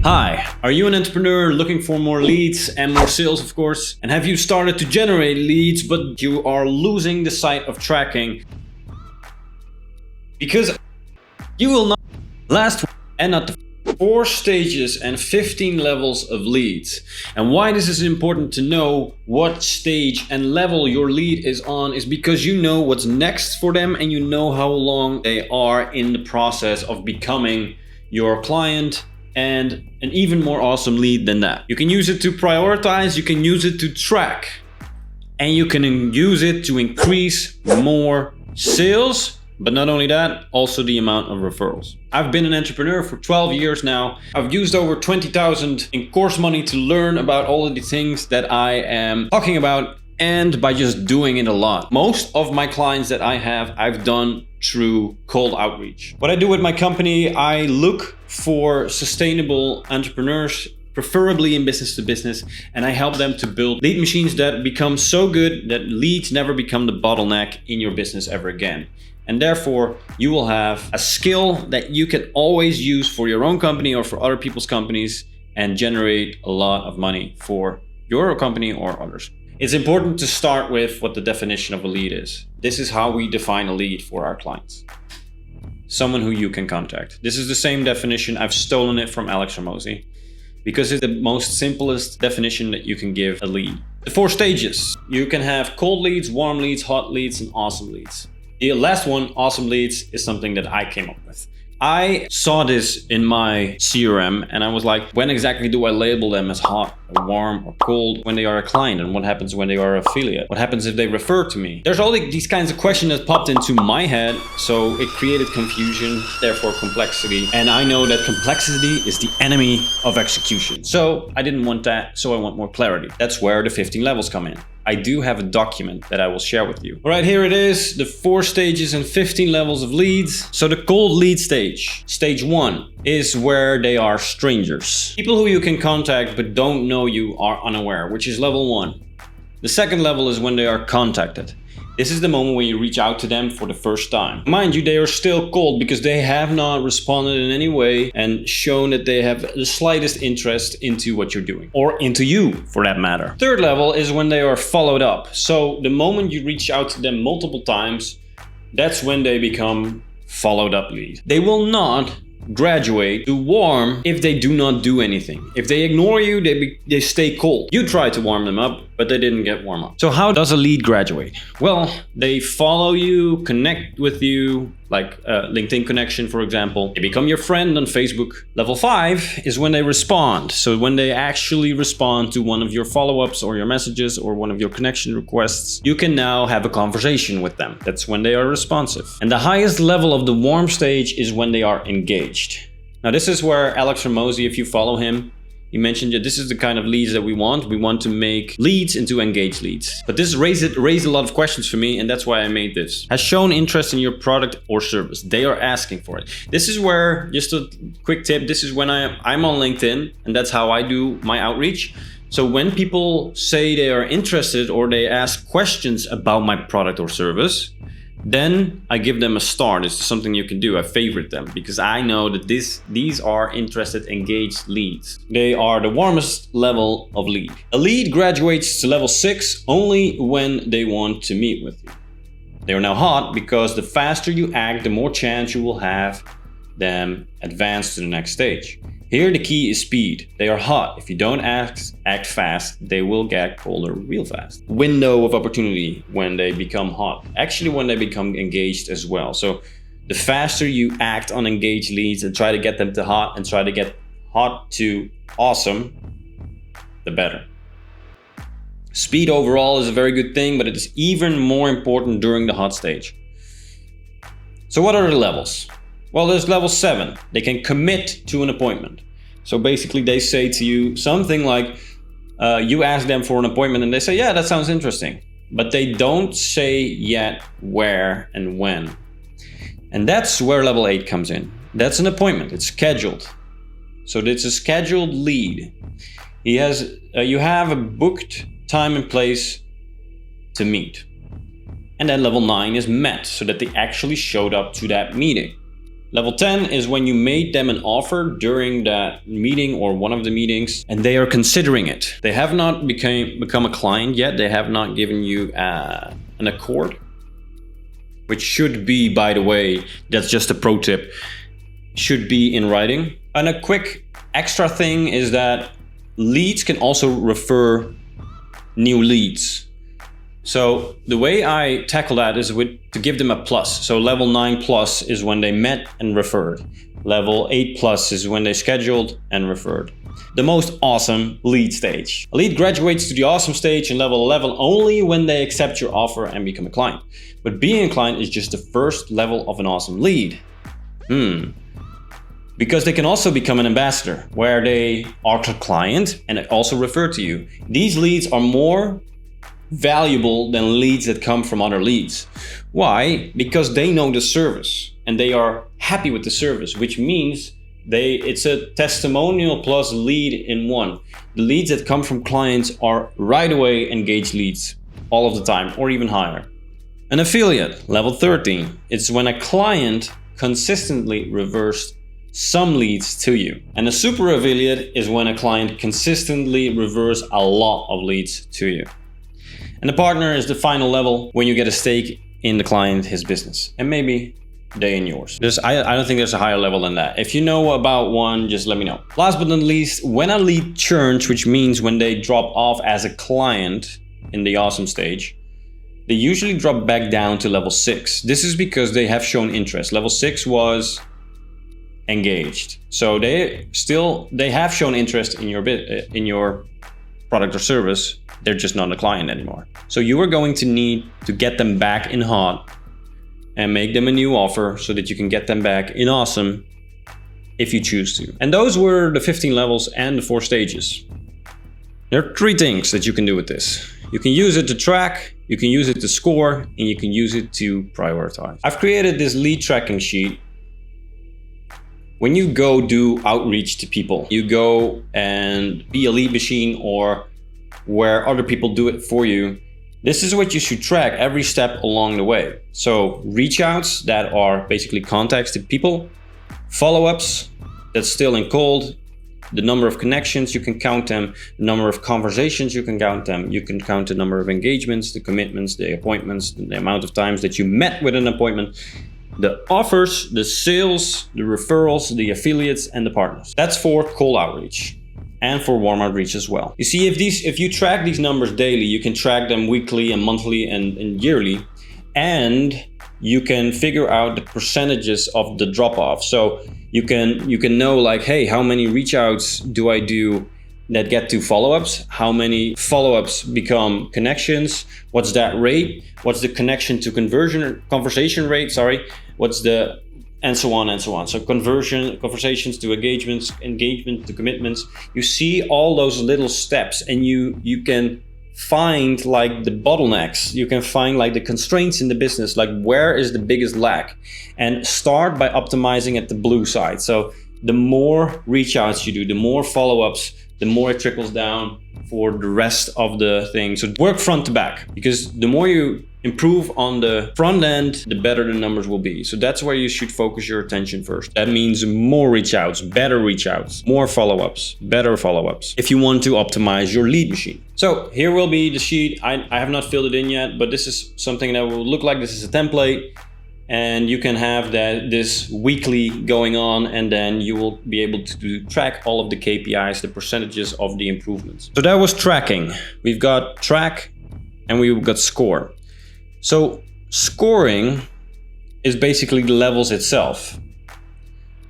Hi, are you an entrepreneur looking for more leads and more sales, of course? And have you started to generate leads, but you are losing the sight of tracking? Because you will not last and not the 4 stages and 15 levels of leads. And why this is important to know what stage and level your lead is on is because you know what's next for them and you know how long they are in the process of becoming your client and an even more awesome lead than that. You can use it to prioritize, you can use it to track, and you can use it to increase more sales. But not only that, also the amount of referrals. I've been an entrepreneur for 12 years now. I've used over 20,000 in course money to learn about all of the things that I am talking about, and by just doing it a lot. Most of my clients that I have, I've done through cold outreach. What I do with my company, I look for sustainable entrepreneurs, preferably in business to business, and I help them to build lead machines that become so good that leads never become the bottleneck in your business ever again. And therefore, you will have a skill that you can always use for your own company or for other people's companies and generate a lot of money for your company or others. It's important to start with what the definition of a lead is. This is how we define a lead for our clients. Someone who you can contact. This is the same definition. I've stolen it from Alex Hormozi because it's the most simplest definition that you can give a lead. The 4 stages. You can have cold leads, warm leads, hot leads, and awesome leads. The last one, awesome leads, is something that I came up with. I saw this in my CRM and I was like, when exactly do I label them as hot or warm or cold when they are a client? And what happens when they are an affiliate? What happens if they refer to me? There's all these kinds of questions that popped into my head. So it created confusion, therefore complexity. And I know that complexity is the enemy of execution. So I didn't want that. So I want more clarity. That's where the 15 levels come in. I do have a document that I will share with you. All right, here it is, the 4 stages and 15 levels of leads. So the cold lead stage, stage 1, is where they are strangers. People who you can contact but don't know you are unaware, which is level 1. The second level is when they are contacted. This is the moment when you reach out to them for the first time. Mind you, they are still cold because they have not responded in any way and shown that they have the slightest interest into what you're doing, or into you for that matter. Third level is when they are followed up. So the moment you reach out to them multiple times, that's when they become followed up lead. They will not graduate to warm if they do not do anything. If they ignore you, they stay cold. You try to warm them up, but they didn't get warm up. So how does a lead graduate? Well, they follow you, connect with you, like a LinkedIn connection, for example. They become your friend on Facebook. Level 5 is when they respond. So when they actually respond to one of your follow-ups or your messages or one of your connection requests, you can now have a conversation with them. That's when they are responsive. And the highest level of the warm stage is when they are engaged. Now this is where Alex Hormozi, if you follow him, he mentioned that this is the kind of leads that we want. We want to make leads into engaged leads. But this raised a lot of questions for me, and that's why I made this. Has shown interest in your product or service. They are asking for it. This is where, just a quick tip, this is when I'm on LinkedIn, and that's how I do my outreach. So when people say they are interested or they ask questions about my product or service, then I give them a star. This is something you can do. I favorite them because I know that these are interested, engaged leads. They are the warmest level of lead. A lead graduates to level 6 only when they want to meet with you. They are now hot because the faster you act, the more chance you will have them advance to the next stage. Here the key is speed. They are hot. If you don't act fast, they will get colder real fast. Window of opportunity when they become hot. Actually, when they become engaged as well. So the faster you act on engaged leads and try to get them to hot and try to get hot to awesome, the better. Speed overall is a very good thing, but it is even more important during the hot stage. So what are the levels? Well, there's level 7. They can commit to an appointment. So basically they say to you something like, you ask them for an appointment and they say, yeah, that sounds interesting. But they don't say yet where and when. And that's where level 8 comes in. That's an appointment. It's scheduled. So it's a scheduled lead. You have a booked time and place to meet. And then level 9 is met, so that they actually showed up to that meeting. Level 10 is when you made them an offer during that meeting or one of the meetings and they are considering it. They have not become a client yet. They have not given you an accord, which should be, by the way, that's just a pro tip, should be in writing. And a quick extra thing is that leads can also refer new leads. So the way I tackle that is to give them a plus. So level 9 plus is when they met and referred. Level 8 plus is when they scheduled and referred. The most awesome lead stage. A lead graduates to the awesome stage in level 11 only when they accept your offer and become a client. But being a client is just the first level of an awesome lead. Because they can also become an ambassador, where they are a client and also refer to you. These leads are more valuable than leads that come from other leads. Why? Because they know the service and they are happy with the service, which means it's a testimonial plus lead in one. The leads that come from clients are right away engaged leads all of the time, or even higher. An affiliate, level 13, it's when a client consistently refers some leads to you. And a super affiliate is when a client consistently refers a lot of leads to you. And the partner is the final level when you get a stake in the client, his business, and maybe they in yours. I don't think there's a higher level than that. If you know about one, just let me know. Last but not least, when a lead churns, which means when they drop off as a client in the awesome stage, they usually drop back down to level 6. This is because they have shown interest. Level 6 was engaged. So they have shown interest in your product or service. They're just not a client anymore. So you are going to need to get them back in hot and make them a new offer so that you can get them back in awesome if you choose to. And those were the 15 levels and the 4 stages. There are 3 things that you can do with this. You can use it to track, you can use it to score, and you can use it to prioritize. I've created this lead tracking sheet. When you go do outreach to people, you go and be a lead machine or where other people do it for you, this is what you should track every step along the way. So reach outs that are basically contacts to people, follow-ups that's still in cold, the number of connections, you can count them, the number of conversations, you can count them, you can count the number of engagements, the commitments, the appointments, the amount of times that you met with an appointment, the offers, the sales, the referrals, the affiliates, and the partners. That's for cold outreach and for warm outreach as well. You see, if you track these numbers daily, you can track them weekly and monthly and yearly, and you can figure out the percentages of the drop-off. So you can know like, hey, how many reach outs do I do that get to follow-ups? How many follow-ups become connections? What's that rate? What's the connection to conversation rate? What's the, and so on and so on. So conversations to engagement to commitments. You see all those little steps, and you can find like the bottlenecks. You can find like the constraints in the business, like where is the biggest lack, and start by optimizing at the blue side. So the more reach outs you do, the more follow-ups, the more it trickles down for the rest of the thing. So work front to back, because the more you improve on the front end, the better the numbers will be. So that's where you should focus your attention first. That means more reach outs, better reach outs, more follow-ups, better follow-ups, if you want to optimize your lead machine. So here will be the sheet. I have not filled it in yet, but this is something that will look like this is a template. And you can have this weekly going on, and then you will be able to track all of the KPIs, the percentages of the improvements. So that was tracking. We've got track and we've got score. So scoring is basically the levels itself.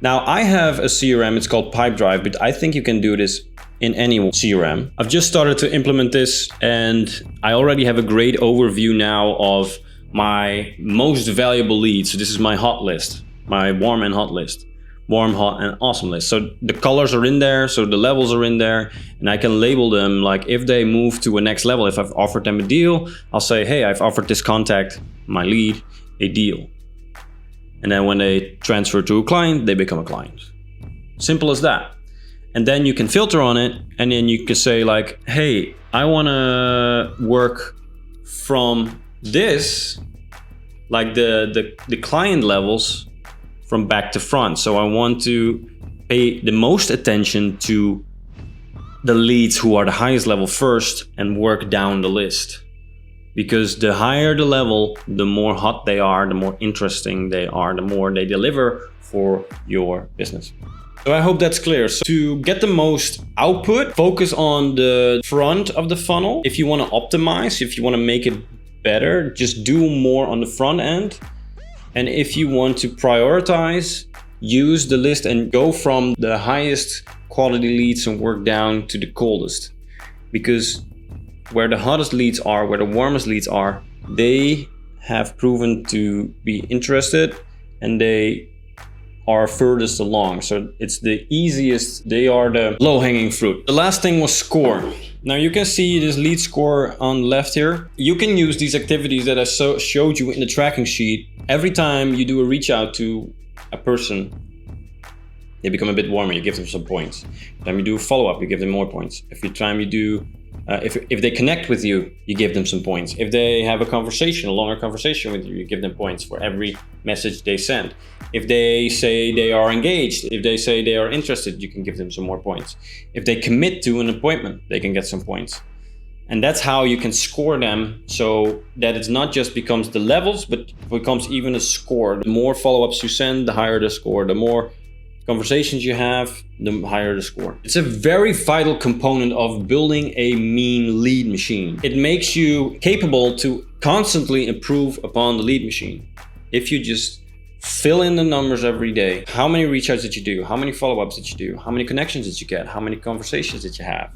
Now I have a CRM, it's called Pipedrive, but I think you can do this in any CRM. I've just started to implement this, and I already have a great overview now of my most valuable leads. So this is my hot list, my warm and hot list, warm, hot, and awesome list. So the colors are in there, so the levels are in there, and I can label them like if they move to a next level. If I've offered them a deal, I'll say, hey, I've offered this contact, my lead, a deal. And then when they transfer to a client, they become a client. Simple as that. And then you can filter on it, and then you can say like, hey, I want to work from this, like the client levels, from back to front. So I want to pay the most attention to the leads who are the highest level first and work down the list. Because the higher the level, the more hot they are, the more interesting they are, the more they deliver for your business. So I hope that's clear. So to get the most output, focus on the front of the funnel. If you want to optimize, if you want to make it better, just do more on the front end. And if you want to prioritize, use the list and go from the highest quality leads and work down to the coldest. Because where the hottest leads are, where the warmest leads are, they have proven to be interested and they are furthest along. So it's the easiest, they are the low-hanging fruit. The last thing was score. Now you can see this lead score on the left here. You can use these activities that I showed you in the tracking sheet. Every time you do a reach out to a person, they become a bit warmer, you give them some points. Every time you do a follow-up, you give them more points. Every time you do if they connect with you, you give them some points. If they have a conversation, a longer conversation with you, you give them points for every message they send. If they say they are engaged, if they say they are interested, you can give them some more points. If they commit to an appointment, they can get some points. And that's how you can score them, so that it's not just becomes the levels, but becomes even a score. The more follow-ups you send, the higher the score. The more conversations you have, the higher the score. It's a very vital component of building a mean lead machine. It makes you capable to constantly improve upon the lead machine. If you just fill in the numbers every day, how many reach outs did you do? How many follow-ups did you do? How many connections did you get? How many conversations did you have?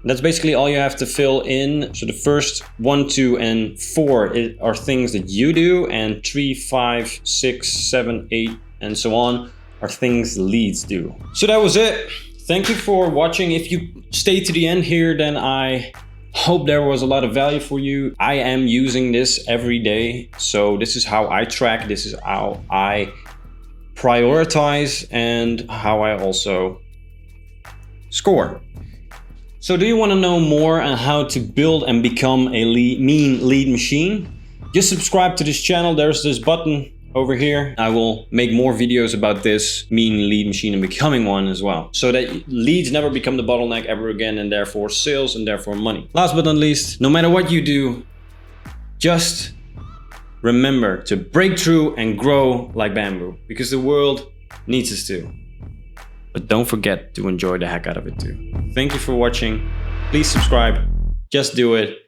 That's basically all you have to fill in. So the first 1, 2, and 4 are things that you do, and 3, 5, 6, 7, 8, and so on are things leads do. So that was it. Thank you for watching. If you stayed to the end here, then I hope there was a lot of value for you. I am using this every day. So this is how I track. This is how I prioritize and how I also score. So do you want to know more on how to build and become a mean lead machine? Just subscribe to this channel. There's this button over here. I will make more videos about this mean lead machine and becoming one as well, so that leads never become the bottleneck ever again, and therefore sales and therefore money. Last but not least, no matter what you do, just remember to break through and grow like bamboo, because the world needs us to. But don't forget to enjoy the heck out of it too. Thank you for watching. Please subscribe. Just do it.